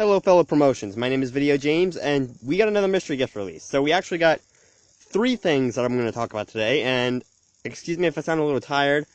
Hello fellow promotions, my name is VideoJames, and we got another mystery gift release. So we actually got 3 things that I'm going to talk about today, and excuse me if I sound a little tired.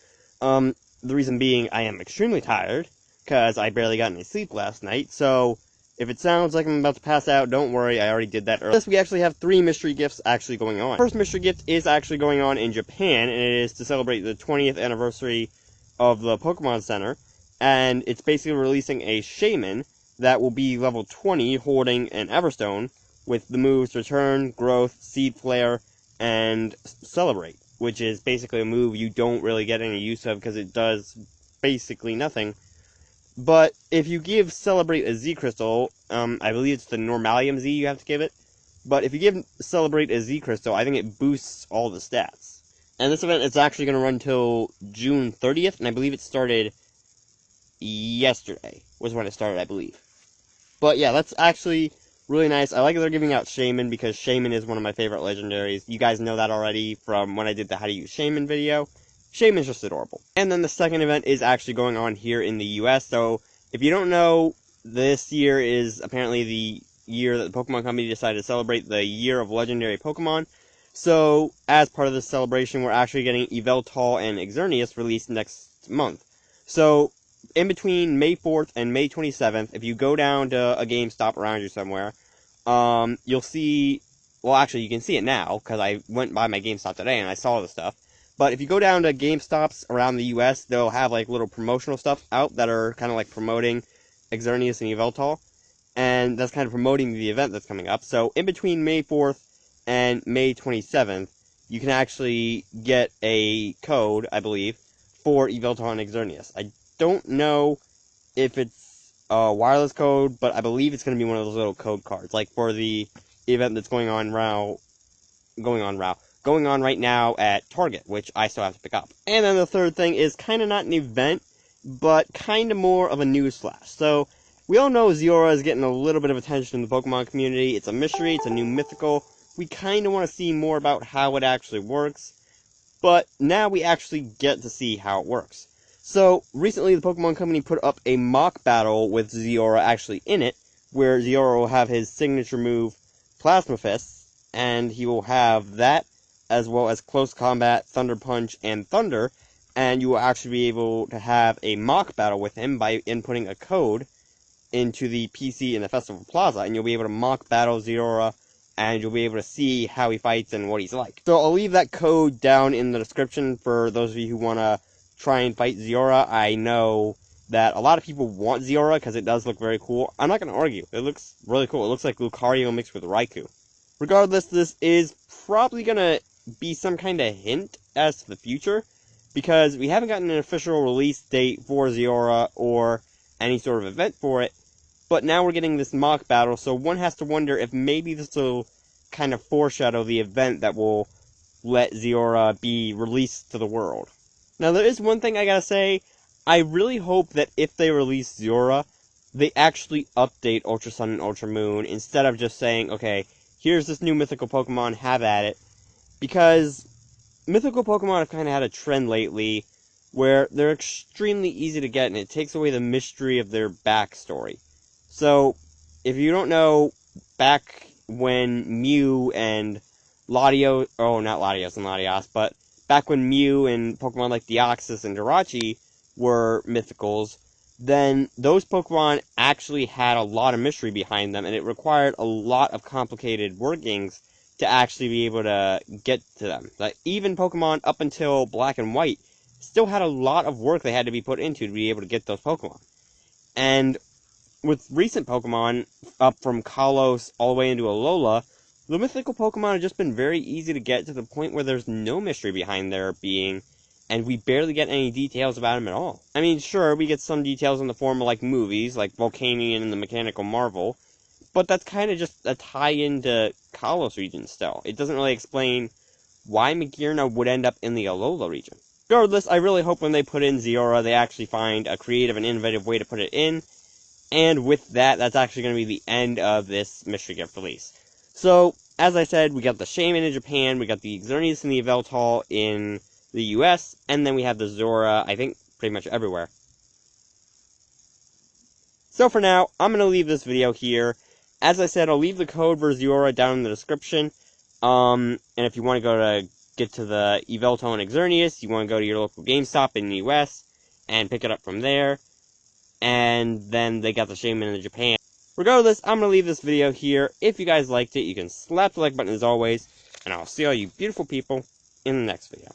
The reason being, I am extremely tired, because I barely got any sleep last night, so if it sounds like I'm about to pass out, don't worry, I already did that earlier. We actually have 3 mystery gifts actually going on. The first mystery gift is actually going on in Japan, and it is to celebrate the 20th anniversary of the Pokemon Center, and it's basically releasing a Shaman that will be level 20, holding an Everstone, with the moves Return, Growth, Seed Flare, and Celebrate, which is basically a move you don't really get any use of because it does basically nothing. But if you give Celebrate a Z Crystal, I believe it's the Normalium Z you have to give it, but if you give Celebrate a Z Crystal, I think it boosts all the stats. And this event is actually going to run till June 30th, and I believe it started yesterday, was when it started, I believe. But yeah, that's actually really nice. I like that they're giving out Shaman, because Shaman is one of my favorite legendaries. You guys know that already from when I did the How to Use Shaman video. Shaman's just adorable. And then the second event is actually going on here in the US, so if you don't know, this year is apparently the year that the Pokemon Company decided to celebrate the Year of Legendary Pokemon. So, as part of this celebration, we're actually getting Yveltal and Xerneas released next month. So, in between May 4th and May 27th, if you go down to a GameStop around you somewhere, you'll see, well actually you can see it now, because I went by my GameStop today and I saw the stuff, but if you go down to GameStops around the US, they'll have like little promotional stuff out that are kind of like promoting Xerneas and Yveltal, and that's kind of promoting the event that's coming up. So in between May 4th and May 27th, you can actually get a code, I believe, for Yveltal and Xerneas. I don't know if it's a wireless code, but I believe it's going to be one of those little code cards, like for the event that's going on right now at Target, which I still have to pick up. And then the third thing is kind of not an event, but kind of more of a news flash. So, we all know Zeraora is getting a little bit of attention in the Pokemon community. It's a mystery, it's a new mythical. We kind of want to see more about how it actually works, but now we actually get to see how it works. So, recently the Pokemon Company put up a mock battle with Zeraora actually in it, where Zeraora will have his signature move, Plasma Fists, and he will have that, as well as Close Combat, Thunder Punch, and Thunder, and you will actually be able to have a mock battle with him by inputting a code into the PC in the Festival Plaza, and you'll be able to mock battle Zeraora, and you'll be able to see how he fights and what he's like. So I'll leave that code down in the description for those of you who want to try and fight Zeraora. I know that a lot of people want Zeraora because it does look very cool. I'm not going to argue. It looks really cool. It looks like Lucario mixed with Raikou. Regardless, this is probably going to be some kind of hint as to the future, because we haven't gotten an official release date for Zeraora or any sort of event for it, but now we're getting this mock battle, so one has to wonder if maybe this will kind of foreshadow the event that will let Zeraora be released to the world. Now, there is one thing I gotta say. I really hope that if they release Zeraora, they actually update Ultra Sun and Ultra Moon, instead of just saying, okay, here's this new mythical Pokemon, have at it. Because mythical Pokemon have kind of had a trend lately where they're extremely easy to get, and it takes away the mystery of their backstory. So, if you don't know, back when Mew and Latios, oh, not Latios and Latias, but back when Mew and Pokemon like Deoxys and Jirachi were mythicals, then those Pokemon actually had a lot of mystery behind them, and it required a lot of complicated workings to actually be able to get to them. Like, even Pokemon up until Black and White still had a lot of work they had to be put into to be able to get those Pokemon. And with recent Pokemon, up from Kalos all the way into Alola, the mythical Pokemon have just been very easy to get to the point where there's no mystery behind their being, and we barely get any details about them at all. I mean, sure, we get some details in the form of, like, movies, like Volcanion and the Mechanical Marvel, but that's kind of just a tie-in to Kalos region still. It doesn't really explain why Magearna would end up in the Alola region. Regardless, I really hope when they put in Zeraora, they actually find a creative and innovative way to put it in, and with that, that's actually going to be the end of this mystery gift release. So, as I said, we got the Shaman in Japan, we got the Xerneas and the Yveltal in the US, and then we have the Zeraora, I think, pretty much everywhere. So for now, I'm going to leave this video here. As I said, I'll leave the code for Zeraora down in the description. And if you want to go to get to the Yveltal and Xerneas, you want to go to your local GameStop in the US and pick it up from there. And then they got the Shaman in Japan. Regardless, I'm going to leave this video here. If you guys liked it, you can slap the like button as always. And I'll see all you beautiful people in the next video.